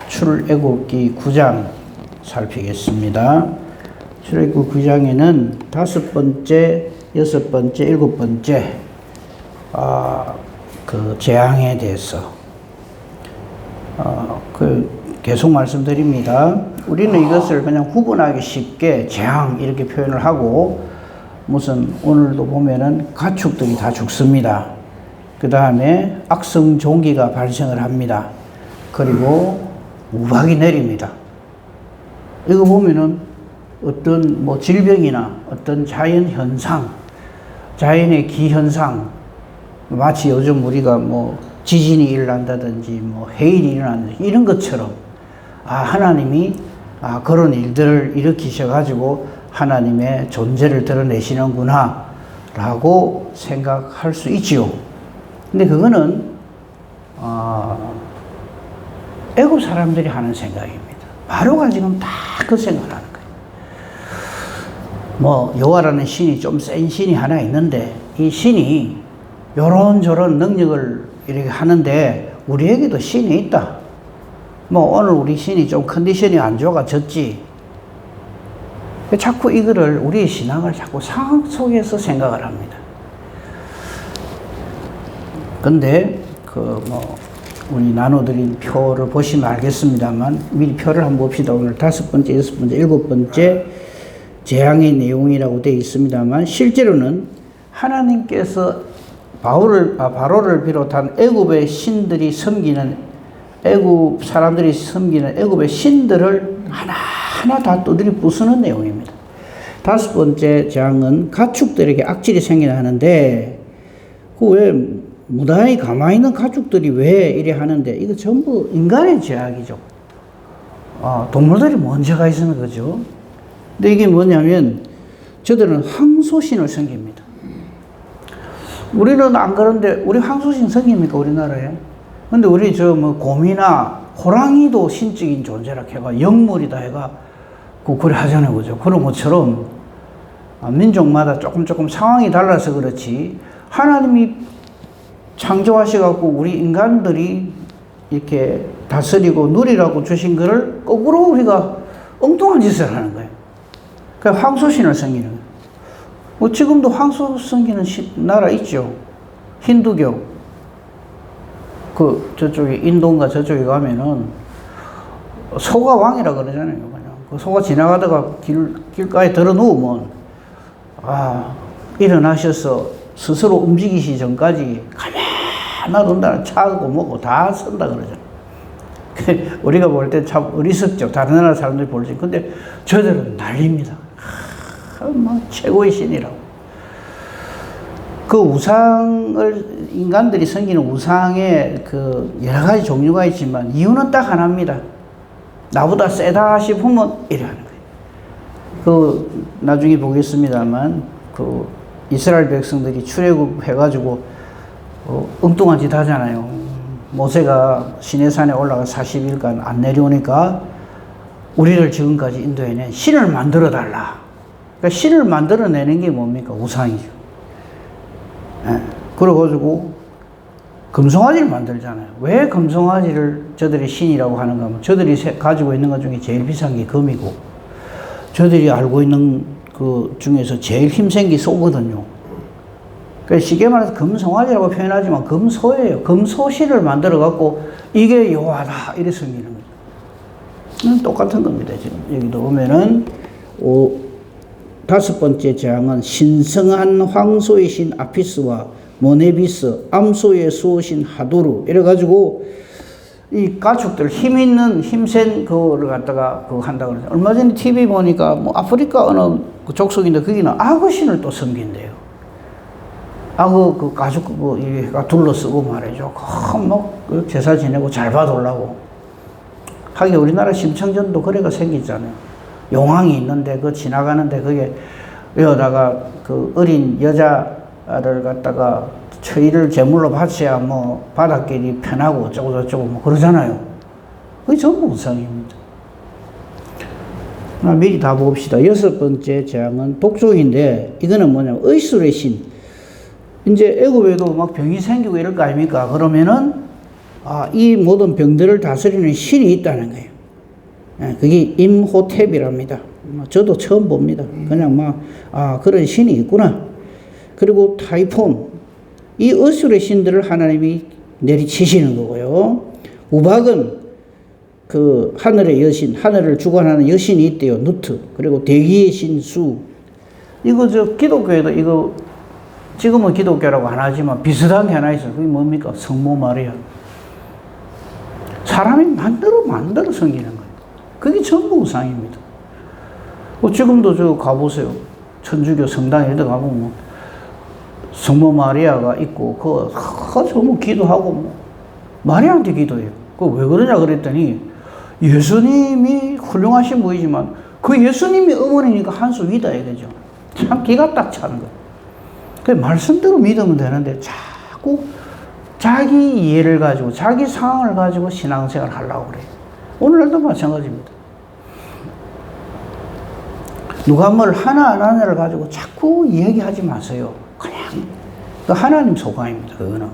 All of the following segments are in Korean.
출애굽기 9장 살피겠습니다. 출애굽기 9장에는 5번째, 6번째, 7번째 그 재앙에 대해서 계속 말씀드립니다. 우리는 이것을 그냥 구분하기 쉽게 재앙 이렇게 표현을 하고, 무슨 오늘도 보면은 가축들이 다 죽습니다. 그 다음에 악성 종기가 발생을 합니다. 그리고 우박이 내립니다. 이거 보면은 어떤 질병이나 어떤 자연 현상, 자연의 기현상, 마치 요즘 우리가 지진이 일어난다든지 해일이 일어난다든지 이런 것처럼 하나님이 그런 일들을 일으키셔가지고 하나님의 존재를 드러내시는구나 라고 생각할 수 있지요. 근데 그거는 애굽 사람들이 하는 생각입니다. 바로가 지금 다 그 생각을 하는 거예요. 여호와라는 신이 좀 센 신이 하나 있는데, 이 신이 요런저런 능력을 이렇게 하는데 우리에게도 신이 있다. 오늘 우리 신이 좀 컨디션이 안 좋아졌지. 자꾸 이거를, 우리의 신앙을 자꾸 상황 속에서 생각을 합니다. 근데 우리 나눠드린 표를 보시면 알겠습니다만, 미리 표를 한번 봅시다. 오늘 5번째, 6번째, 7번째 재앙의 내용이라고 되어 있습니다만, 실제로는 하나님께서 바로를 비롯한 애굽의 신들이 섬기는, 애굽 사람들이 섬기는 애굽의 신들을 하나하나 다 두드려 부수는 내용입니다. 5번째 재앙은 가축들에게 악질이 생기나 하는데, 왜 무단히 가만히 있는 가축들이 왜 이래 하는데, 이거 전부 인간의 죄악이죠. 동물들이 먼저가 있는 거죠. 근데 이게 뭐냐면, 저들은 황소신을 섬깁니다. 우리는 안 그런데, 우리 황소신 섬깁니까, 우리나라에? 근데 우리 곰이나 호랑이도 신적인 존재라 해가, 영물이다 해가, 그래 하잖아요. 그죠? 그런 것처럼, 민족마다 조금 상황이 달라서 그렇지, 하나님이 창조하셔갖고 우리 인간들이 이렇게 다스리고 누리라고 주신 거를 거꾸로 우리가 엉뚱한 짓을 하는 거예요. 그러니까 황소신을 섬기는 거예요. 지금도 황소 섬기는 나라 있죠. 힌두교. 저쪽에 인도인가 저쪽에 가면은 소가 왕이라 그러잖아요. 그냥. 그 소가 지나가다가 길가에 들어 누우면, 일어나셔서 스스로 움직이시 전까지 가만히 놔둔다. 차고 뭐고 다 쓴다 그러잖아요. 우리가 볼 때 참 어리석죠. 다른 나라 사람들이 볼 때. 근데 저들은 난립니다. 최고의 신이라고. 그 우상을, 인간들이 섬기는 우상의 여러 가지 종류가 있지만, 이유는 딱 하나입니다. 나보다 세다 싶으면 이래 하는 거예요. 나중에 보겠습니다만, 이스라엘 백성들이 출애굽 해가지고 엉뚱한 짓 하잖아요. 모세가 시내산에 올라가 40일간 안 내려오니까 우리를 지금까지 인도해낸 신을 만들어 달라. 그러니까 신을 만들어내는 게 뭡니까? 우상이죠. 그래가지고 금송아지를 만들잖아요. 왜 금송아지를 저들이 신이라고 하는가 하면, 저들이 가지고 있는 것 중에 제일 비싼 게 금이고, 저들이 알고 있는 그 중에서 제일 힘센 게 소거든요. 그러니까 쉽게 말해서 금송아지라고 표현하지만 금소예요. 금소신을 만들어갖고 이게 여호와다 이래 섬기는 거죠. 똑같은 겁니다. 지금 여기도 보면은 5번째 재앙은 신성한 황소의 신 아피스와 모네비스, 암소의 수호신 하도르 이래가지고 이 가축들, 힘센 그거를 갖다가 한다 그러죠. 얼마 전에 TV 보니까 아프리카 어느 족속인데 거기는 악어신을 또 섬긴대요. 악어 가죽 이가 둘러쓰고 말이죠. 제사 지내고 잘 봐달라고. 하긴 우리나라 심청전도 그래가 생기잖아요. 용왕이 있는데 지나가는데 그게 여다가 어린 여자를 갖다가 처의를 제물로 바쳐야 바닷길이 편하고 어쩌고 그러잖아요. 그게 전부 우상입니다. 미리 다 봅시다. 6번째 재앙은 독종인데, 이거는 뭐냐면 의술의 신. 이제 애굽에도 병이 생기고 이럴 거 아닙니까? 그러면은 이 모든 병들을 다스리는 신이 있다는 거예요. 예, 그게 임호탭이랍니다. 저도 처음 봅니다. 그냥 그런 신이 있구나. 그리고 타이폰, 이 어술의 신들을 하나님이 내리치시는 거고요. 우박은 그 하늘의 여신, 하늘을 주관하는 여신이 있대요. 누트. 그리고 대기의 신 수. 이거 기독교에도 이거 지금은 기독교라고 안 하지만 비슷한 게 하나 있어요. 그게 뭡니까? 성모 마리아. 사람이 만들어 섬기는 거예요. 그게 전부 우상입니다. 지금도 가보세요. 천주교 성당에 이런 데 가보면 성모 마리아가 있고, 전부 기도하고, 마리아한테 기도해요. 왜 그러냐 그랬더니, 예수님이 훌륭하신 분이지만, 그 예수님이 어머니니까 한 수 위다 이거죠. 참 기가 딱 차는 거예요. 그 말씀대로 믿으면 되는데, 자꾸 자기 이해를 가지고, 자기 상황을 가지고 신앙생활 하려고 그래요. 오늘날도 마찬가지입니다. 누가 뭘 하나를 가지고 자꾸 얘기하지 마세요. 그냥 그 하나님 소관입니다. 그거는.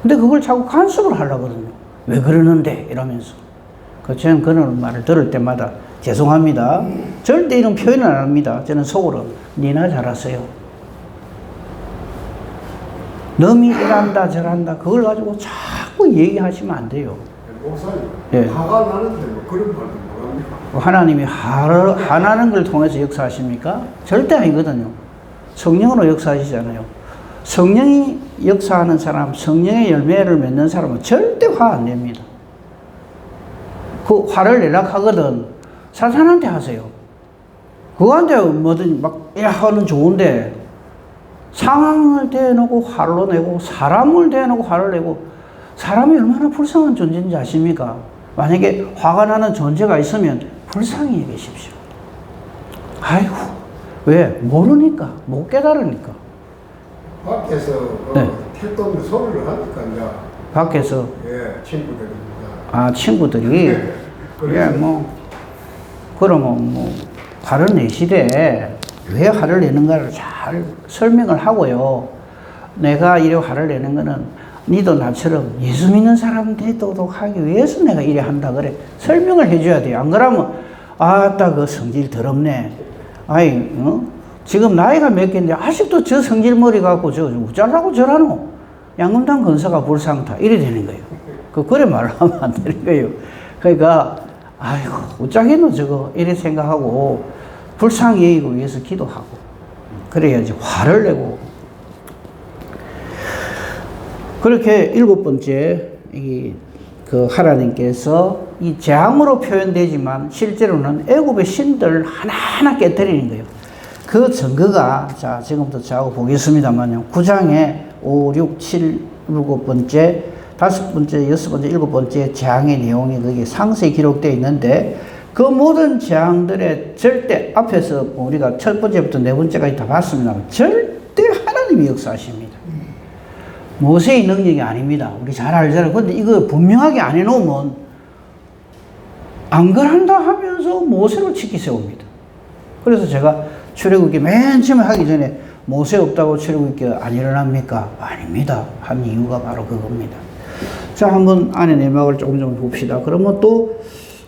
근데 그걸 자꾸 간섭을 하려거든요. 왜 그러는데 이러면서. 저는 그런 말을 들을 때마다 죄송합니다. 절대 이런 표현을 안 합니다. 저는 속으로 니나 잘하세요. 너미 이란다 저란다 그걸 가지고 자꾸 얘기하시면 안 돼요. 목사님, 예. 화가 나는데 뭐 그런 말도 뭐합니까? 하나님이 화나는 걸 통해서 역사하십니까? 절대 아니거든요. 성령으로 역사하시잖아요. 성령이 역사하는 사람, 성령의 열매를 맺는 사람은 절대 화 안 냅니다. 그 화를 내라 하거든 사탄한테 하세요. 그한테 뭐든 하는 좋은데 상황을 대놓고 화를 내고 사람을 대놓고 화를 내고 사람이 얼마나 불쌍한 존재인지 아십니까? 만약에 화가 나는 존재가 있으면 불쌍히 여기십시오. 아이고, 왜? 모르니까, 못 깨달으니까. 밖에서 네. 택도 없는 소리를 하니까 이제 밖에서 친구들입니다. 친구들이 그러면 화를 내시되 왜 화를 내는가를 잘 설명을 하고요. 내가 이래 화를 내는 거는 니도 나처럼 예수 믿는 사람 되도록 하기 위해서 내가 이래 한다 그래. 설명을 해줘야 돼요. 안 그러면 아따 그 성질 더럽네. 지금 나이가 몇 개인데 아직도 저 성질머리 갖고 어쩌라고 저라노. 양금당 건사가 불상타 이래 되는 거예요. 그래 말을 하면 안 되는 거예요. 그러니까 아이고 어쩌겠노 저거 이래 생각하고 불쌍히 여기고 위해서 기도하고 그래야지 화를 내고. 그렇게 7번째 그 하나님께서 이 재앙으로 표현되지만 실제로는 애굽의 신들을 하나하나 깨뜨리는 거예요. 그 증거가 지금부터 저하고 보겠습니다만요. 9장에 5, 6, 7, 7번째, 5번째, 6번째, 7번째 재앙의 내용이 거기에 상세히 기록되어 있는데 그 모든 재앙들의 절대 앞에서 우리가 첫 번째부터 네 번째까지 다 봤습니다만 절대 하나님이 역사하십니다. 모세의 능력이 아닙니다. 우리 잘 알잖아요. 근데 이거 분명하게 안 해놓으면 안 그런다 하면서 모세를 치키 세웁니다. 그래서 제가 출애굽기 맨 처음에 하기 전에 모세 없다고 출애굽기 안 일어납니까? 아닙니다. 한 이유가 바로 그겁니다. 자, 한번 안의 내막을 조금 봅시다. 그러면 또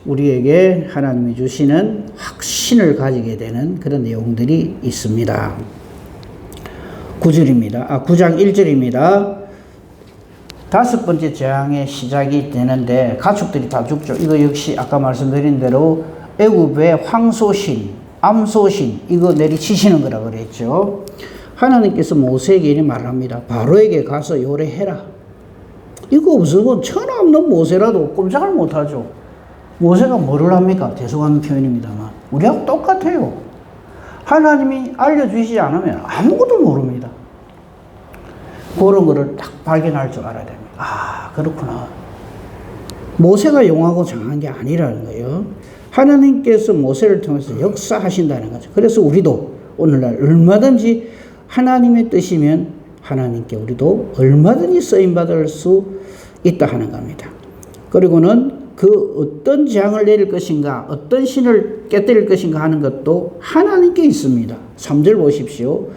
우리에게 하나님이 주시는 확신을 가지게 되는 그런 내용들이 있습니다. 9장 1절입니다. 5번째 재앙의 시작이 되는데 가축들이 다 죽죠. 이거 역시 아까 말씀드린 대로 애굽의 황소신, 암소신 이거 내리치시는 거라 그랬죠. 하나님께서 모세에게 이렇게 말합니다. 바로에게 가서 요래해라. 이거 없으면 천하 없는 모세라도 꼼짝을 못하죠. 모세가 뭐를 합니까? 죄송한 표현입니다만 우리하고 똑같아요. 하나님이 알려주시지 않으면 아무것도 모릅니다. 그런 거를 딱 발견할 줄 알아야 됩니다. 그렇구나. 모세가 용하고 장한 게 아니라는 거예요. 하나님께서 모세를 통해서 역사하신다는 거죠. 그래서 우리도 오늘날 얼마든지 하나님의 뜻이면 하나님께 우리도 얼마든지 쓰임받을 수 있다 하는 겁니다. 그리고는 그 어떤 재앙을 내릴 것인가, 어떤 신을 깨뜨릴 것인가 하는 것도 하나님께 있습니다. 3절 보십시오.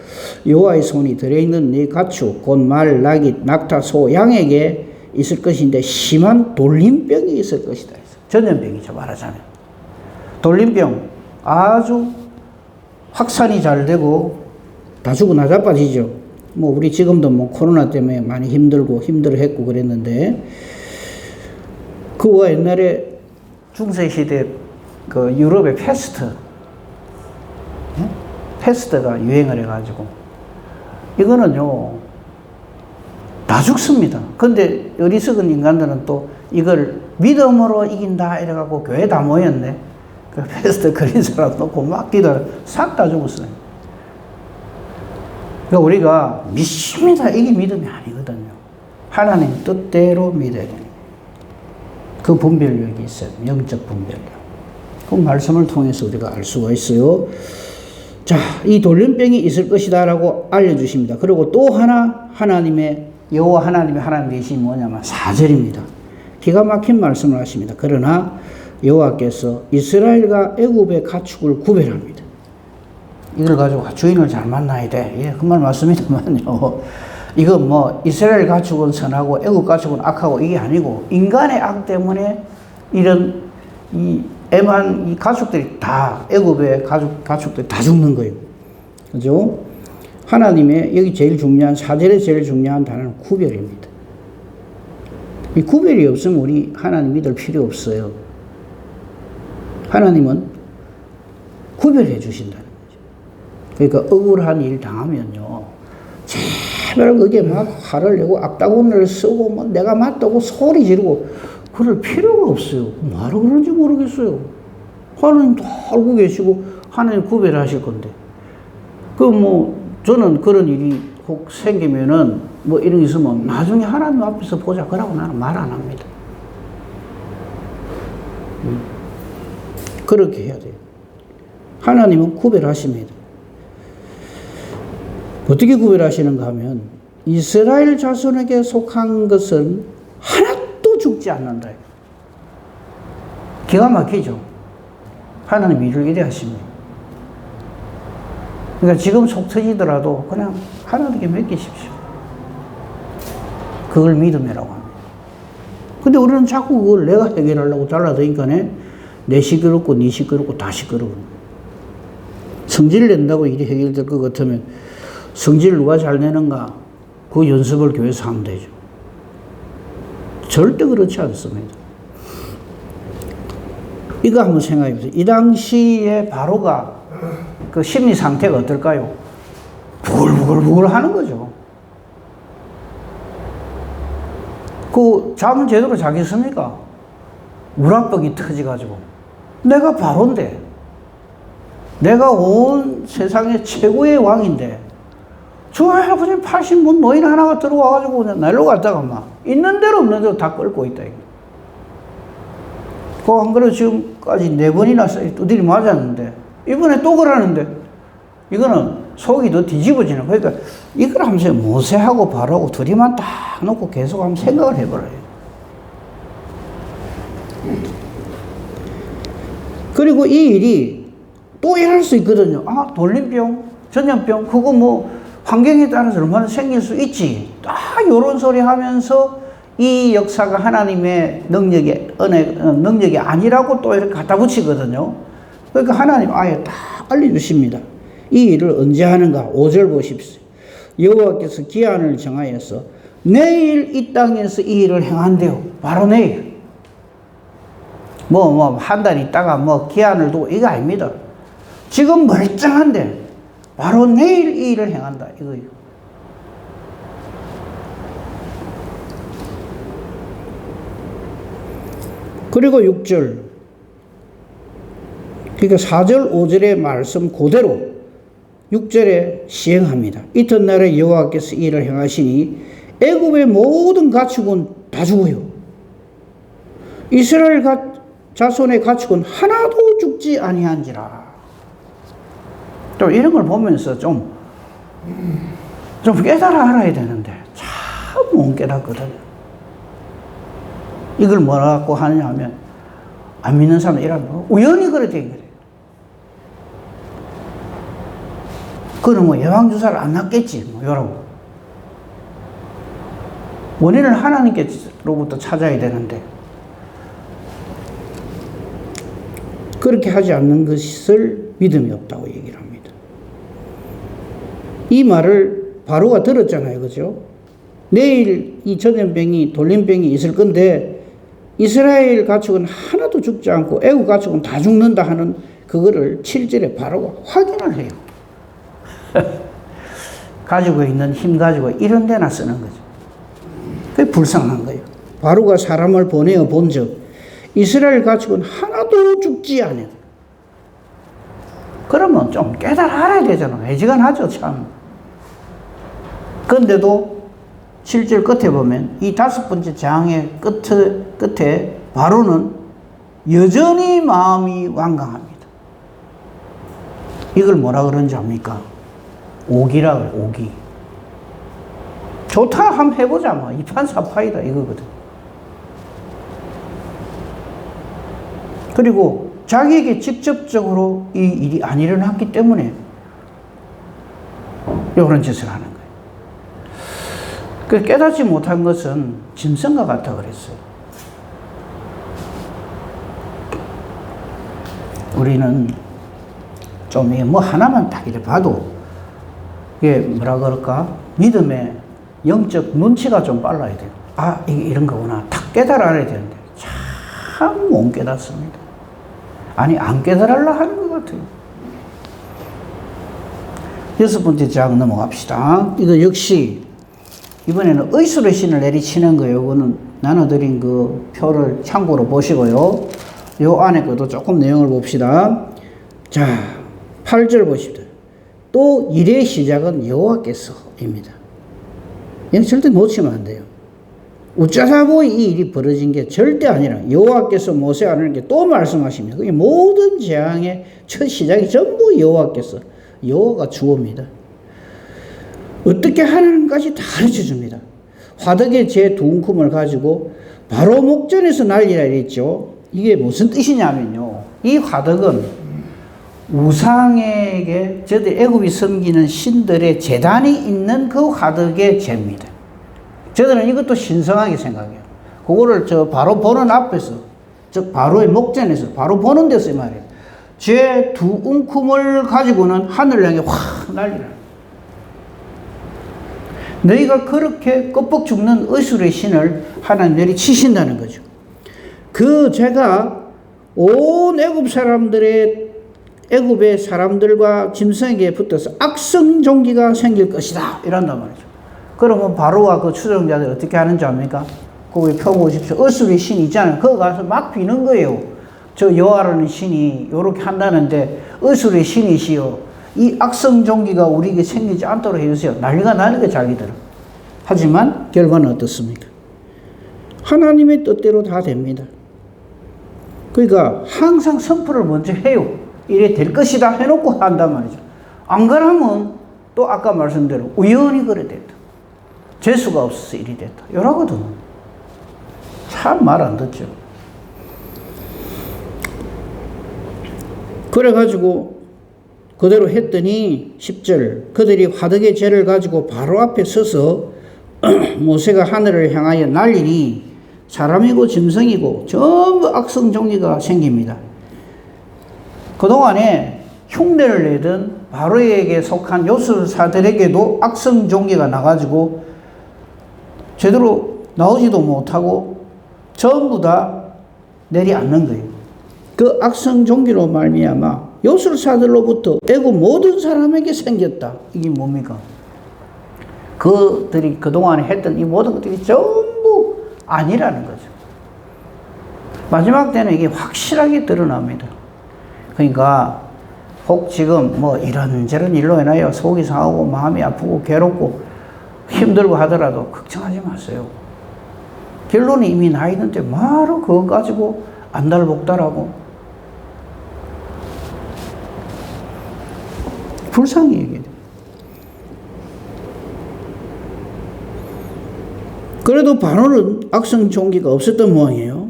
여호와의 손이 들어있는 네 가축, 곧 말, 나귀, 낙타, 소, 양에게 있을 것인데 심한 돌림병이 있을 것이다. 전염병이죠, 말하자면. 돌림병 아주 확산이 잘 되고 다 죽고 나자빠지죠. 뭐 우리 지금도 뭐 코로나 때문에 많이 힘들어했고 그랬는데, 그와 옛날에 중세시대 그 유럽의 패스트가 유행을 해가지고 이거는요 다 죽습니다. 근데 어리석은 인간들은 또 이걸 믿음으로 이긴다 이래갖고 교회 다 모였네. 그 패스트 걸린 사람 놓고 막 기다려 싹 다 죽었어요. 그러니까 우리가 믿습니다, 이게 믿음이 아니거든요. 하나님 뜻대로 믿어야 됩니다. 그 분별력이 있어요. 영적 분별력. 그 말씀을 통해서 우리가 알 수가 있어요. 자, 이 돌림병이 있을 것이다 라고 알려주십니다. 그리고 또 하나 여호와 하나님의 하나님 계심이 뭐냐면 4절입니다. 기가 막힌 말씀을 하십니다. 그러나 여호와께서 이스라엘과 애굽의 가축을 구별합니다. 이걸 가지고 주인을 잘 만나야 돼. 예, 그 말 맞습니다만요. 이건 뭐 이스라엘 가축은 선하고 애굽 가축은 악하고 이게 아니고 인간의 악 때문에 이런 이 가축들이 다 애굽의 가축들이 다 죽는 거예요. 그죠? 하나님의 여기 제일 중요한 4절에 제일 중요한 단어는 구별입니다. 이 구별이 없으면 우리 하나님 믿을 필요 없어요. 하나님은 구별해 주신다는 거죠. 그러니까 억울한 일 당하면요, 제발 그게 막 화를 내고 악다구니를 쓰고 뭐 내가 맞다고 소리 지르고 그럴 필요가 없어요. 뭐하러 그런지 모르겠어요. 하나님 다 알고 계시고 하나님 구별하실 건데. 저는 그런 일이 혹 생기면은 뭐 이런 게 있으면 나중에 하나님 앞에서 보자 그러고 나는 말 안 합니다. 그렇게 해야 돼요. 하나님은 구별하십니다. 어떻게 구별하시는가 하면 이스라엘 자손에게 속한 것은 하나도 죽지 않는다. 기가 막히죠. 하나님 일을 이래 하십니다. 그러니까 지금 속 터지더라도 그냥 하나님께 맡기십시오. 그걸 믿음이라고 합니다. 근데 우리는 자꾸 그걸 내가 해결하려고 달라드니까 내 시끄럽고 네 시끄럽고 다 시끄러워. 성질 낸다고 일이 해결될 것 같으면 성질 누가 잘 내는가 그 연습을 교회에서 하면 되죠. 절대 그렇지 않습니다. 이거 한번 생각해 보세요. 이 당시에 바로가 그 심리 상태가 어떨까요? 부글부글 하는 거죠. 그 잠은 제대로 자겠습니까? 우라병이 터져가지고 내가 바로인데, 내가 온 세상의 최고의 왕인데 저 할아버지 80문 노인 하나가 들어와가지고 그냥 날로 갔다가 막 있는 대로 없는 대로 다 끌고 있다. 그 한 그릇 지금까지 4번이나 두드리 맞았는데 이번에 또 그러는데 이거는 속이 더 뒤집어지는 거예요. 그러니까 이걸 하면서 모세하고 바로하고 둘이만 딱 놓고 계속 한번 생각을 해버려요. 그리고 이 일이 또 일어날 수 있거든요. 아, 돌림병, 전염병, 그거 뭐 환경에 따라서 얼마나 생길 수 있지. 딱 요런 소리 하면서 이 역사가 하나님의 능력이 아니라고 또 이렇게 갖다 붙이거든요. 그러니까 하나님 아예 다 알려주십니다. 이 일을 언제 하는가? 5절 보십시오. 여호와께서 기한을 정하여서 내일 이 땅에서 이 일을 행한대요. 바로 내일. 한 달 있다가 기한을 두고 이거 아닙니다. 지금 멀쩡한데 바로 내일 이 일을 행한다. 이거예요. 그리고 6절. 그러니까 4절, 5절의 말씀 그대로 6절에 시행합니다. 이튿날에 여호와께서 이 일을 행하시니 애굽의 모든 가축은 다 죽어요. 이스라엘 자손의 가축은 하나도 죽지 아니한지라. 또 이런 걸 보면서 좀 깨달아 알아야 되는데 참 못 깨닫거든요. 이걸 뭐라고 하느냐 하면 안 믿는 사람은 이러면 우연히 그래 된 거예요. 그는 예방주사를 안 놨겠지, 이러고. 원인을 하나님께로부터 찾아야 되는데 그렇게 하지 않는 것을 믿음이 없다고 얘기를 합니다. 이 말을 바로가 들었잖아요. 그죠? 내일 이 전염병이 돌림병이 있을 건데 이스라엘 가축은 하나도 죽지 않고 애국 가축은 다 죽는다 하는 그거를 7절에 바로가 확인을 해요. 가지고 있는 힘 가지고 이런 데나 쓰는 거죠. 그게 불쌍한 거예요. 바로가 사람을 보내어 본즉 이스라엘 가축은 하나도 죽지 않아요. 그러면 좀 깨달아 알아야 되잖아. 애지간하죠, 참. 그런데도 7절 끝에 보면 이 5번째 장의 끝에 바로는 여전히 마음이 완강합니다. 이걸 뭐라 그런지 압니까? 오기라 그래, 오기. 좋다, 한번 해보자. 뭐. 이판사파이다, 이거거든. 그리고 자기에게 직접적으로 이 일이 안 일어났기 때문에 이런 짓을 하는 거예요. 그 깨닫지 못한 것은 짐승과 같다 그랬어요. 우리는 좀 뭐 하나만 딱 이렇게 봐도 이게 뭐라 그럴까? 믿음의 영적 눈치가 좀 빨라야 돼요. 아, 이게 이런 거구나. 딱 깨달아 알아야 되는데 참 못 깨닫습니다. 아니, 안 깨달으려 하는 것 같아요. 6번째 장 넘어갑시다. 이거 역시 이번에는 의술의 신을 내리치는 거예요. 이거는 나눠드린 그 표를 참고로 보시고요. 요 안에 것도 조금 내용을 봅시다. 자, 8절 보십시다. 또 일의 시작은 여호와께서입니다. 이건 절대 놓치면 안 돼요. 우짜사보이 이 일이 벌어진 게 절대 아니라 여호와께서 모세 아론에게 또 말씀하십니다. 그게 모든 재앙의 첫 시작이 전부 여호와께서, 여호와가 주어입니다. 어떻게 하는까지 다 가르쳐줍니다. 화덕에 제 두 움큼을 가지고 바로 목전에서 날리라 이랬죠. 이게 무슨 뜻이냐면요, 이 화덕은 우상에게 저들 애굽이 섬기는 신들의 제단이 있는 그 화덕의 제입니다. 저들은 이것도 신성하게 생각해요. 그거를 저 바로 보는 앞에서, 저 바로의 목전에서, 바로 보는 데서 이 말이에요. 제 두 움큼을 가지고는 하늘을 향해 확 날리라. 너희가 그렇게 껍벅 죽는 의술의 신을 하나님들이 치신다는 거죠. 그 제가 온 애굽의 사람들과 짐승에게 붙어서 악성 종기가 생길 것이다. 이란단 말이죠. 그러면 바로와 그 추종자들이 어떻게 하는지 압니까? 거기 펴보십시오. 의술의 신이 있잖아요. 거기 가서 막 비는 거예요. 저 여호와라는 신이 이렇게 한다는데 의술의 신이시여, 이 악성 종기가 우리에게 생기지 않도록 해주세요. 난리가 나는 게 자기들은. 하지만 결과는 어떻습니까? 하나님의 뜻대로 다 됩니다. 그러니까 항상 선포를 먼저 해요. 이래 될 것이다 해놓고 한단 말이죠. 안 그러면 또 아까 말씀대로 우연히 그래 됐다. 재수가 없어서 일이 됐다. 이러거든. 참 말 안 듣죠. 그래가지고 그대로 했더니 10절 그들이 화덕의 재를 가지고 바로 앞에 서서 모세가 하늘을 향하여 날리니 사람이고 짐승이고 전부 악성 종기가 생깁니다. 그동안에 흉내를 내던 바로에게 속한 요술사들에게도 악성 종기가 나가지고 제대로 나오지도 못하고 전부 다 내리앉는 거예요. 그 악성 종기로 말미암아 요술사들로부터 애국 모든 사람에게 생겼다. 이게 뭡니까? 그들이 그동안에 했던 이 모든 것들이 전부 아니라는 거죠. 마지막 때는 이게 확실하게 드러납니다. 그러니까 혹 지금 뭐 이런저런 일로 인하여 속이 상하고 마음이 아프고 괴롭고 힘들고 하더라도 걱정하지 마세요. 결론이 이미 나 있는데 바로 그거 가지고 안달복달하고 불쌍히 얘기해요. 그래도 바로는 악성 종기가 없었던 모양이에요.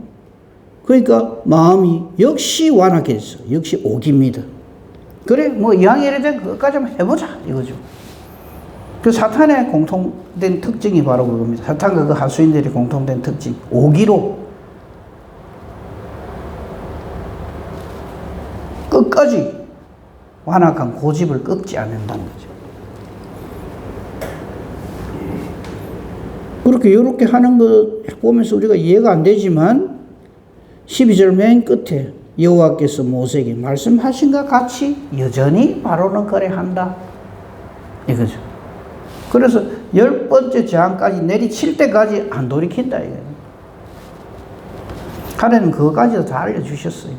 그러니까 마음이 역시 완악해졌어. 역시 오기입니다. 그래, 뭐 이왕 이래 된 그것까지 한번 해보자 이거죠. 그 사탄의 공통된 특징이 바로 그겁니다. 사탄과 그 하수인들의 공통된 특징. 오기로. 끝까지 완악한 고집을 꺾지 않는다는 거죠. 이렇게 하는 거 보면서 우리가 이해가 안 되지만 12절 맨 끝에 여호와께서 모세에게 말씀하신 것 같이 여전히 바로는 그래한다. 이거죠. 그래서 10번째 재앙까지 내리칠 때까지 안 돌이킨다. 이거예요. 하나님 그거까지도 다 알려주셨어요.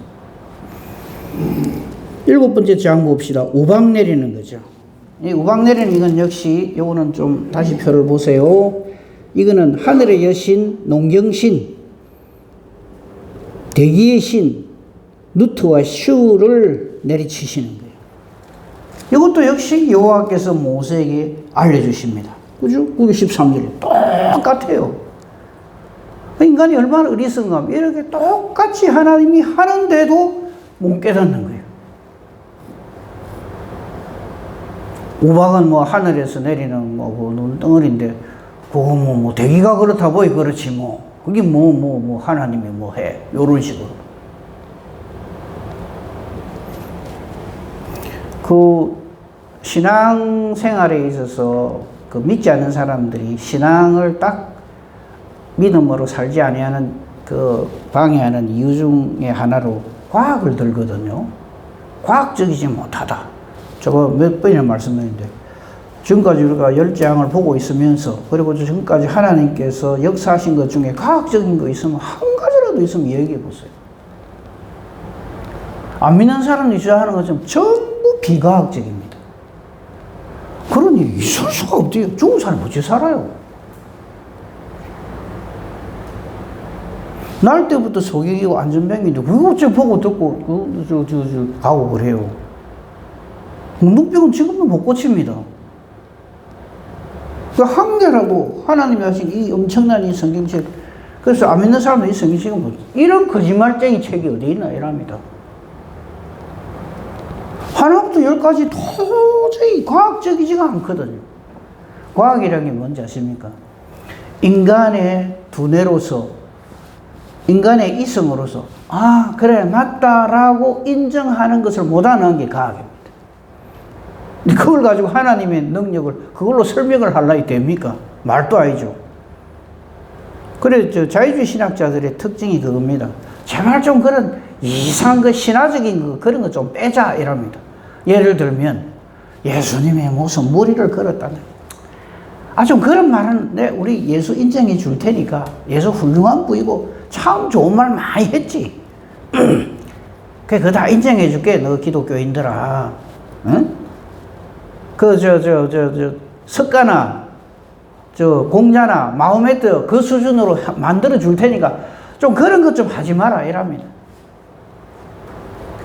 7번째 재앙 봅시다. 우박 내리는 거죠. 이 우박 내리는 이건 역시 요거는 좀 다시 표를 보세요. 이거는 하늘의 여신, 농경신, 대기의 신, 누트와 슈를 내리치시는 거예요. 이것도 역시 여호와께서 모세에게 알려주십니다. 그죠? 93절에 똑같아요. 인간이 얼마나 어리석은가. 이렇게 똑같이 하나님이 하는데도 못 깨닫는 거예요. 우박은 뭐 하늘에서 내리는 뭐 눈덩어리인데, 그거 뭐 대기가 그렇다 보이 그렇지 뭐. 그게 뭐 하나님이 뭐 해. 요런 식으로. 그 신앙생활에 있어서 그 믿지 않는 사람들이 신앙을 딱 믿음으로 살지 아니하는 그 방해하는 이유 중에 하나로 과학을 들거든요. 과학적이지 못하다. 제가 몇 번이나 말씀드렸는데 지금까지 우리가 열재앙을 보고 있으면서 그리고 지금까지 하나님께서 역사하신 것 중에 과학적인 거 있으면 한 가지라도 있으면 얘기해 보세요. 안 믿는 사람들이 주장하는 것처럼 전부 비과학적입니다. 그런 일이 있을 수가 없대요. 죽은 사람이 어찌 살아요? 날 때부터 소경이고 안전병인데 그거 어째 보고 듣고 가고 그래요. 문둥병은 지금도 못 고칩니다. 그 한 개라도 하나님이 하신 이 엄청난 이 성경책, 그래서 안 믿는 사람들 이 성경책은 뭐 이런 거짓말쟁이 책이 어디 있나 이랍니다. 하나부터 10까지 도저히 과학적이지가 않거든요. 과학이라는 게 뭔지 아십니까? 인간의 두뇌로서, 인간의 이성으로서 아 그래 맞다라고 인정하는 것을 못하는 게 과학입니다. 그걸 가지고 하나님의 능력을 그걸로 설명을 하려니 됩니까? 말도 아니죠. 그래 자유주의 신학자들의 특징이 그겁니다. 제발 좀 그런 이상한 거 신화적인 거 그런 거 좀 빼자 이랍니다. 예를 들면 예수님의 무슨 무리를 걸었다는 좀 그런 말은 우리 예수 인정해 줄 테니까 예수 훌륭한 분이고 참 좋은 말 많이 했지. 그거 다 인정해 줄게 너 기독교인들아. 응? 석가나, 공자나, 마호메트 그 수준으로 만들어 줄 테니까 좀 그런 것 좀 하지 마라, 이랍니다.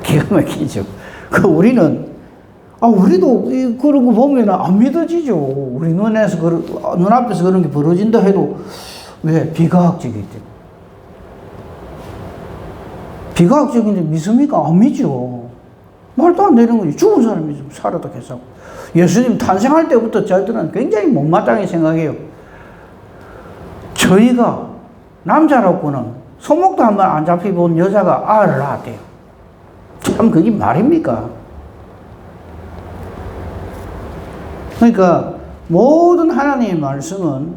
기가 막히죠. 우리는, 우리도 그런 거 보면 안 믿어지죠. 우리 눈앞에서 그런 게 벌어진다 해도, 왜? 비과학적이기 때문에. 비과학적인데 믿습니까? 안 믿죠. 말도 안 되는 거지. 죽은 사람이 좀 살아도 괜찮고. 예수님 탄생할 때부터 저희들은 굉장히 못마땅히 생각해요. 저희가 남자라고는 손목도 한 번 안 잡혀본 여자가 아를 낳았대요. 참 그게 말입니까? 그러니까 모든 하나님의 말씀은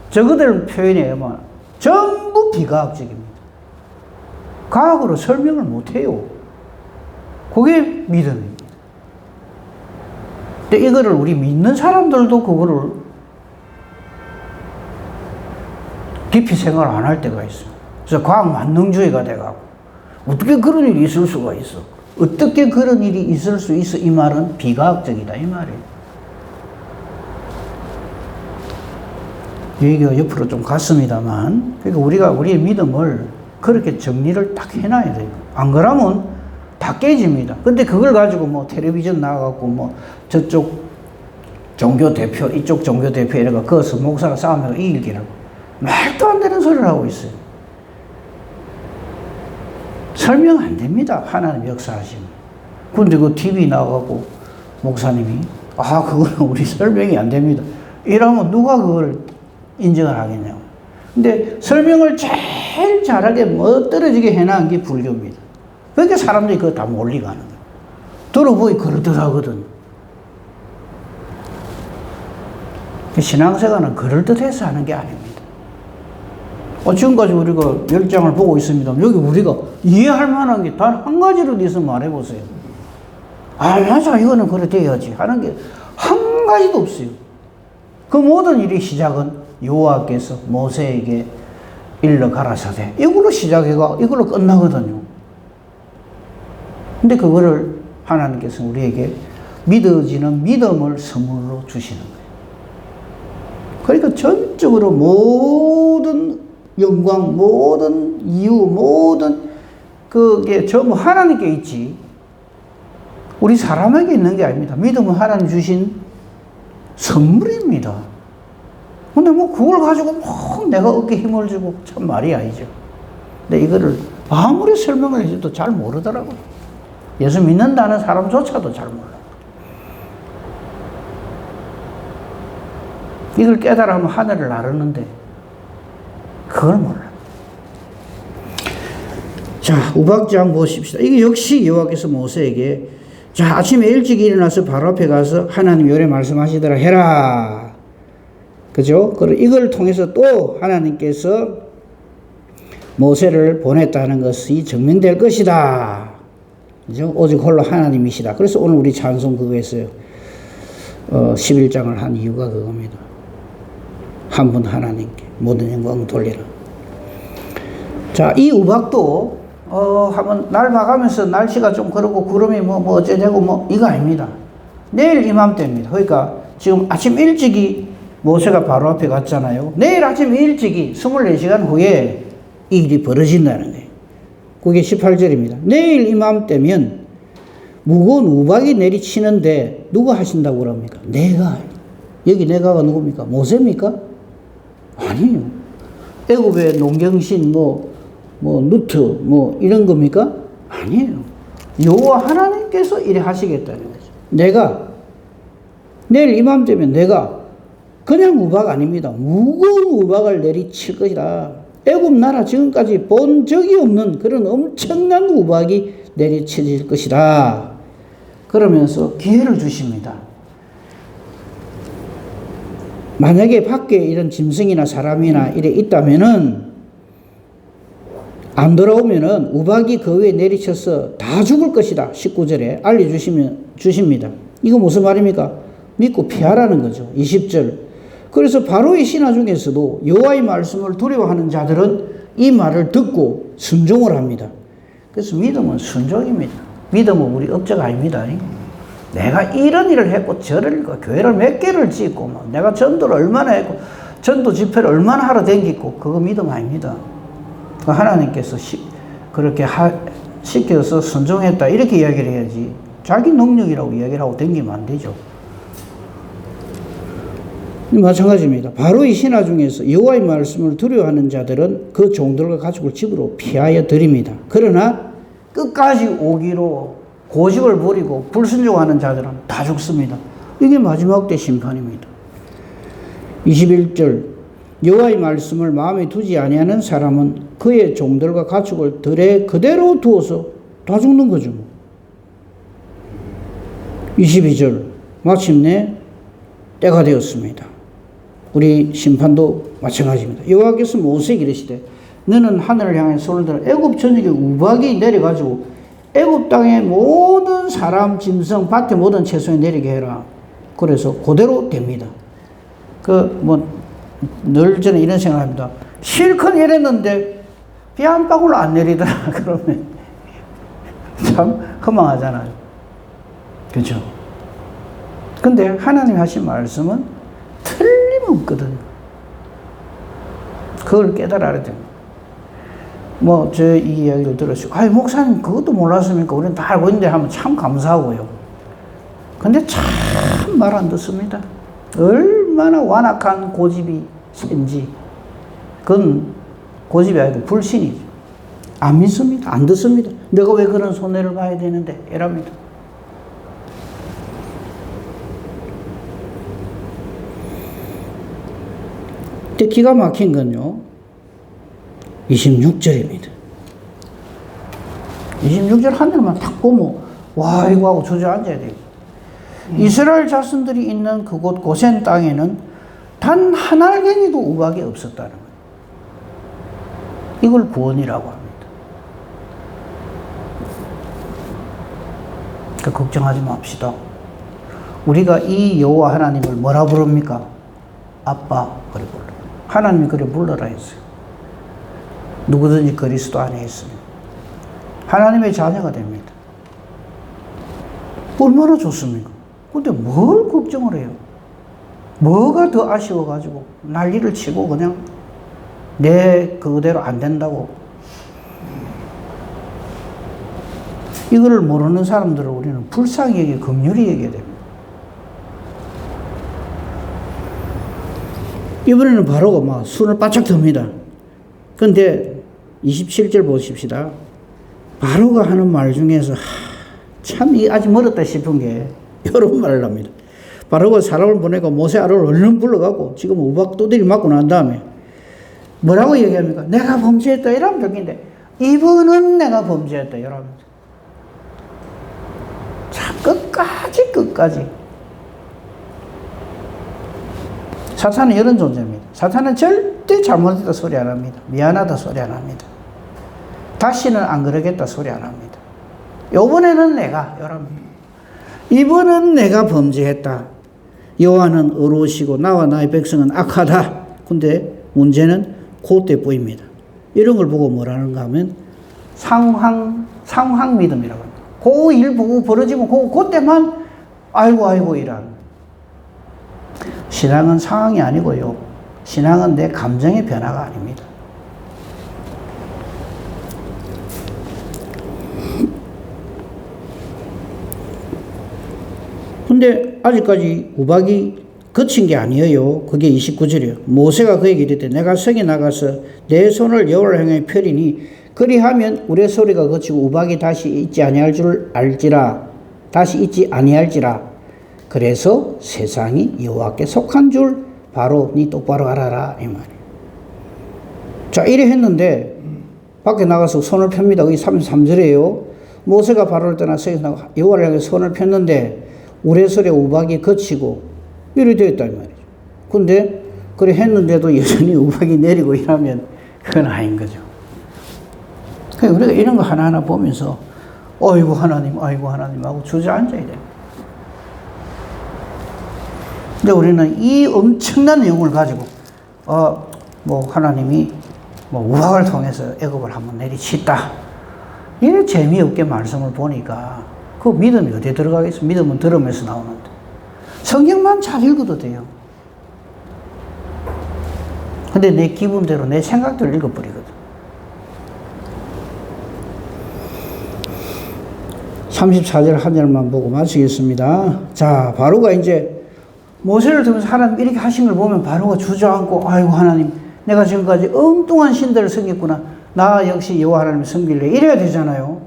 저그들 표현에 보면 전부 비과학적입니다. 과학으로 설명을 못해요. 그게 믿음입니다. 근데 이거를 우리 믿는 사람들도 그거를 깊이 생각을 안 할 때가 있어요. 그래서 과학 만능주의가 돼가고 어떻게 그런 일이 있을 수가 있어? 어떻게 그런 일이 있을 수 있어? 이 말은 비과학적이다 이 말이에요. 얘기가 옆으로 좀 갔습니다만, 그러니까 우리가 우리의 믿음을 그렇게 정리를 딱 해놔야 돼요. 안 그러면 다 깨집니다. 근데 그걸 가지고 뭐 텔레비전 나가갖고 뭐 저쪽 종교 대표, 이쪽 종교 대표 이래가 거기서 목사가 싸우면 이길기라고 말도 안 되는 소리를 하고 있어요. 설명 안 됩니다. 하나님 역사하시면. 근데 그 TV 나가고 목사님이 아, 그거는 우리 설명이 안 됩니다. 이러면 누가 그걸 인정을 하겠냐고. 근데 설명을 제일 잘하게 멋들어지게 해놓은 게 불교입니다. 그러니까 사람들이 그거 다 몰리고 하는 거예요. 들어보니 그럴듯하거든. 신앙생활은 그럴듯해서 하는 게 아닙니다. 지금까지 우리가 10장을 보고 있습니다. 여기 우리가 이해할 만한 게 단 한 가지로 있으면 말해보세요. 맞아, 이거는 그래 돼야지 하는 게 한 가지도 없어요. 그 모든 일이 시작은 여호와께서 모세에게 일러 가라사대 이걸로 시작해가 이걸로 끝나거든요. 근데 그거를 하나님께서 우리에게 믿어지는 믿음을 선물로 주시는 거예요. 그러니까 전적으로 모든 영광, 모든 이유, 모든 그게 전부 하나님께 있지 우리 사람에게 있는 게 아닙니다. 믿음은 하나님 주신 선물입니다. 근데 뭐 그걸 가지고 막 내가 어깨 힘을 주고 참 말이 아니죠. 근데 이거를 아무리 설명을 해줘도 잘 모르더라고요. 예수 믿는다는 사람조차도 잘 몰라요. 이걸 깨달으면 하늘을 나르는데 그걸 몰라요. 자, 우박장 보십시다. 이게 역시 여호와께서 모세에게 자, 아침에 일찍 일어나서 바로 앞에 가서 하나님 요래 말씀하시더라 해라. 그죠? 그리고 이걸 통해서 또 하나님께서 모세를 보냈다는 것이 증명될 것이다. 그죠? 오직 홀로 하나님이시다. 그래서 오늘 우리 찬송 그거 했어요. 11장을 한 이유가 그겁니다. 한 분 하나님께 모든 영광 돌리라. 자, 이 우박도 한번 날 봐가면서 날씨가 좀 그러고 구름이 뭐 어쩌냐고 이거 아닙니다. 내일 이맘때입니다. 그러니까 지금 아침 일찍이 모세가 바로 앞에 갔잖아요. 내일 아침 일찍이 24시간 후에 이 일이 벌어진다는 거예요. 그게 18절입니다. 내일 이맘때면 무거운 우박이 내리치는데 누가 하신다고 그럽니까? 내가. 여기 내가가 누굽니까? 모세입니까? 아니에요. 애굽의 농경신 누트 이런 겁니까? 아니에요. 여호와 하나님께서 이래 하시겠다는 거죠. 내가 내일 이맘때면 내가 그냥 우박 아닙니다. 무거운 우박을 내리칠 것이다. 애굽 나라 지금까지 본 적이 없는 그런 엄청난 우박이 내리쳐질 것이다. 그러면서 기회를 주십니다. 만약에 밖에 이런 짐승이나 사람이나 이래 있다면은 안 돌아오면은 우박이 그 위에 내리쳐서 다 죽을 것이다. 19절에 주십니다. 이거 무슨 말입니까? 믿고 피하라는 거죠. 20절. 그래서 바로의 신하 중에서도 여호와의 말씀을 두려워하는 자들은 이 말을 듣고 순종을 합니다. 그래서 믿음은 순종입니다. 믿음은 우리 업자가 아닙니다. 내가 이런 일을 했고 저를 했고 교회를 몇 개를 짓고 내가 전도를 얼마나 했고 전도 집회를 얼마나 하러 댕기고 그거 믿음 아닙니다. 하나님께서 그렇게 시켜서 순종했다 이렇게 이야기를 해야지 자기 능력이라고 이야기를 하고 댕기면 안 되죠. 마찬가지입니다. 바로 이 신하 중에서 여호와의 말씀을 두려워하는 자들은 그 종들과 가축을 집으로 피하여 드립니다. 그러나 끝까지 오기로 고집을 부리고 불순종하는 자들은 다 죽습니다. 이게 마지막 때 심판입니다. 21절 여호와의 말씀을 마음에 두지 아니하는 사람은 그의 종들과 가축을 들에 그대로 두어서 다 죽는 거죠. 22절 마침내 때가 되었습니다. 우리 심판도 마찬가지입니다. 여호와께서 모세에게 이르시되 너는 하늘을 향해 손을 들어 애굽 전역에 우박이 내려가지고 애굽 땅의 모든 사람, 짐승, 밭의 모든 채소에 내리게 해라. 그래서 그대로 됩니다. 늘 저는 이런 생각합니다. 실컷 이랬는데 비 한 방울 안 내리더라. 그러면 참 허망하잖아요. 그렇죠? 근데 하나님 하신 말씀은 틀림없거든요. 그걸 깨달아야 됩니다. 저 이 이야기를 들으시고, 목사님 그것도 몰랐습니까? 우리는 다 알고 있는데 하면 참 감사하고요. 근데 참 말 안 듣습니다. 얼마나 완악한 고집이 센지. 그건 고집이 아니고 불신이죠. 안 믿습니다. 안 듣습니다. 내가 왜 그런 손해를 봐야 되는데? 이랍니다. 근데 기가 막힌 건요, 26절입니다. 26절 하늘만 딱 보면, 와, 이거 하고 주저앉아야 돼요. 이스라엘 자손들이 있는 그곳 고센 땅에는 단 한 알갱이도 우박이 없었다는 거예요. 이걸 구원이라고 합니다. 그러니까 걱정하지 맙시다. 우리가 이 여호와 하나님을 뭐라 부릅니까? 아빠, 그래 불러. 하나님이 그래 불러라 했어요. 누구든지 그리스도 안에 있으면 하나님의 자녀가 됩니다. 얼마나 좋습니까? 근데 뭘 걱정을 해요? 뭐가 더 아쉬워가지고 난리를 치고 그냥 내 그대로 안 된다고. 이거를 모르는 사람들을 우리는 불쌍히 여기 긍휼히 여겨야 됩니다. 이번에는 바로가 막 손을 바짝 듭니다. 근데 27절 보십시다. 바로가 하는 말 중에서 참 이 아직 멀었다 싶은 게 이런 말을 합니다. 바로가 사람을 보내고 모세 아론을 얼른 불러가고 지금 우박 두드리 맞고 난 다음에 뭐라고 얘기합니까? 내가 범죄했다 이러면 되겠는데 이분은 내가 범죄했다 이러면서 자 끝까지 사탄은 이런 존재입니다. 사탄은 절대 잘못했다 소리 안 합니다. 미안하다 소리 안 합니다. 다시는 안 그러겠다 소리 안 합니다. 요번에는 내가 이럽니다. 이번은 내가 범죄했다. 여호와는 의로우시고 나와 나의 백성은 악하다. 근데 문제는 그때 보입니다. 이런 걸 보고 뭐라는가 하면 상황 믿음이라고 합니다. 그 일 보고 벌어지면 그때만 아이고 이란. 신앙은 상황이 아니고요. 신앙은 내 감정의 변화가 아닙니다. 근데 아직까지 우박이 그친 게 아니에요. 그게 29절이에요. 모세가 그에게 이르되 내가 성에 나가서 내 손을 여호와를 향해 펴리니 그리하면 우레 소리가 그치고 우박이 다시 있지 아니할 줄 알지라. 다시 있지 아니할지라. 그래서 세상이 여호와께 속한 줄 바로 니 똑바로 알아라 이 말이에요. 자 이래 했는데 밖에 나가서 손을 펴니다. 여기 33절이에요. 모세가 바로를 떠나 성에서 나가 여호와를 향해 손을 폈는데 우레설의 우박이 그치고 이래 되었다 이 말이죠. 근데 그래 했는데도 여전히 우박이 내리고 이러면 그건 아닌 거죠. 그러니까 우리가 이런 거 하나하나 보면서 아이고 하나님 하고 주저앉아야 돼요. 근데 우리는 이 엄청난 내용을 가지고 하나님이 우박을 통해서 애굽을 한번 내리치다. 이래 재미없게 말씀을 보니까 그 믿음이 어디에 들어가겠어? 믿음은 들으면서 나오는데. 성경만 잘 읽어도 돼요. 근데 내 기분대로 내 생각대로 읽어버리거든. 34절 한 절만 보고 마치겠습니다. 자, 바로가 이제 모세를 통해서 하나님 이렇게 하신 걸 보면 바로가 주저앉고 아이고 하나님 내가 지금까지 엉뚱한 신들을 섬겼구나. 나 역시 여호와 하나님을 섬길래 이래야 되잖아요.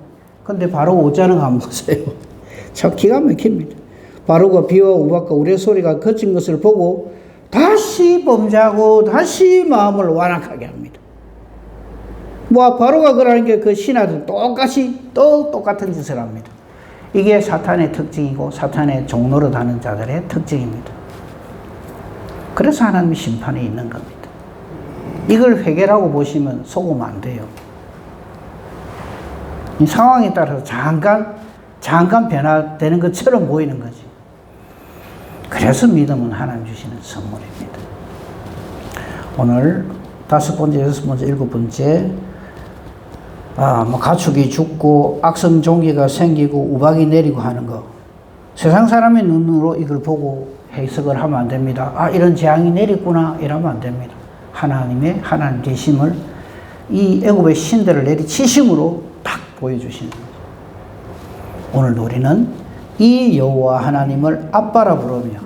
근데 바로가 어쩌는 거 한번 보세요. 참 기가 막힙니다. 바로가 비와 우박과 우레 소리가 거친 것을 보고 다시 범죄하고 다시 마음을 완악하게 합니다. 바로가 그러는 게 그 신하들 똑같은 짓을 합니다. 이게 사탄의 특징이고 사탄의 종노릇 하는 자들의 특징입니다. 그래서 하나님의 심판이 있는 겁니다. 이걸 회개라고 보시면 속으면 안 돼요. 이 상황에 따라서 잠깐 변화되는 것처럼 보이는 거지. 그래서 믿음은 하나님 주시는 선물입니다. 오늘 5번째, 6번째, 7번째 가축이 죽고 악성 종기가 생기고 우박이 내리고 하는 거. 세상 사람의 눈으로 이걸 보고 해석을 하면 안 됩니다. 이런 재앙이 내렸구나 이러면 안 됩니다. 하나님 계심을 이 애굽의 신들을 내리치심으로 딱 보여주시는 거죠. 오늘 우리는 이 여호와 하나님을 아빠라 부르며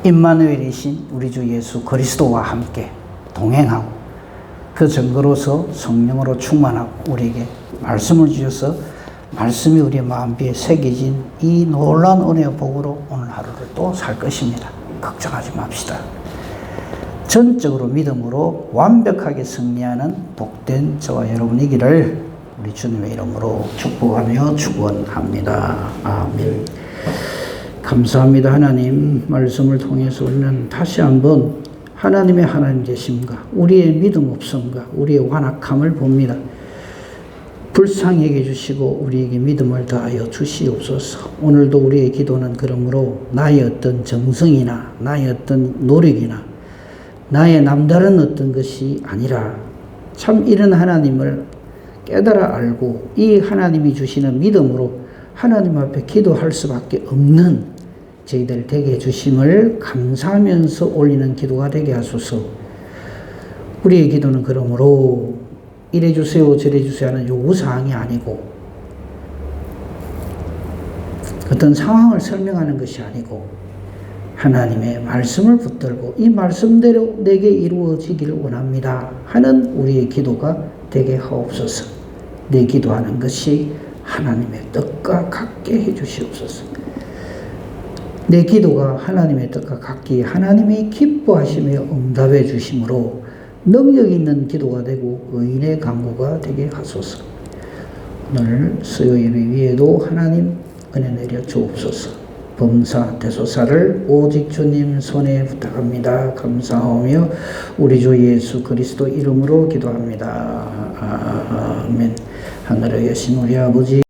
임마누엘이신 우리 주 예수 그리스도와 함께 동행하고 그 증거로서 성령으로 충만하고 우리에게 말씀을 주셔서 말씀이 우리의 마음비에 새겨진 이 놀라운 은혜의 복으로 오늘 하루를 또 살 것입니다. 걱정하지 맙시다. 전적으로 믿음으로 완벽하게 승리하는 복된 저와 여러분이기를 우리 주님의 이름으로 축복하며 축원합니다. 아멘. 감사합니다. 하나님 말씀을 통해서 우리는 다시 한번 하나님의 하나님 되심과 우리의 믿음 없음과 우리의 완악함을 봅니다. 불쌍히 여겨주시고 우리에게 믿음을 더하여 주시옵소서. 오늘도 우리의 기도는 그러므로 나의 어떤 정성이나 나의 어떤 노력이나 나의 남다른 어떤 것이 아니라 참 이런 하나님을 깨달아 알고 이 하나님이 주시는 믿음으로 하나님 앞에 기도할 수밖에 없는 저희들 되게 해주심을 감사하면서 올리는 기도가 되게 하소서. 우리의 기도는 그러므로 이래 주세요 저래 주세요 하는 요구사항이 아니고 어떤 상황을 설명하는 것이 아니고 하나님의 말씀을 붙들고 이 말씀대로 내게 이루어지기를 원합니다 하는 우리의 기도가 되게 하옵소서. 내 기도하는 것이 하나님의 뜻과 같게 해주시옵소서. 내 기도가 하나님의 뜻과 같기에 하나님이 기뻐하시며 응답해 주심으로 능력 있는 기도가 되고 의인의 간구가 되게 하소서. 오늘 수요 예배 위에도 하나님 은혜 내려 주옵소서. 범사 대소사를 오직 주님 손에 부탁합니다. 감사하며 우리 주 예수 그리스도 이름으로 기도합니다. 아멘. 하늘에 계신 우리 아버지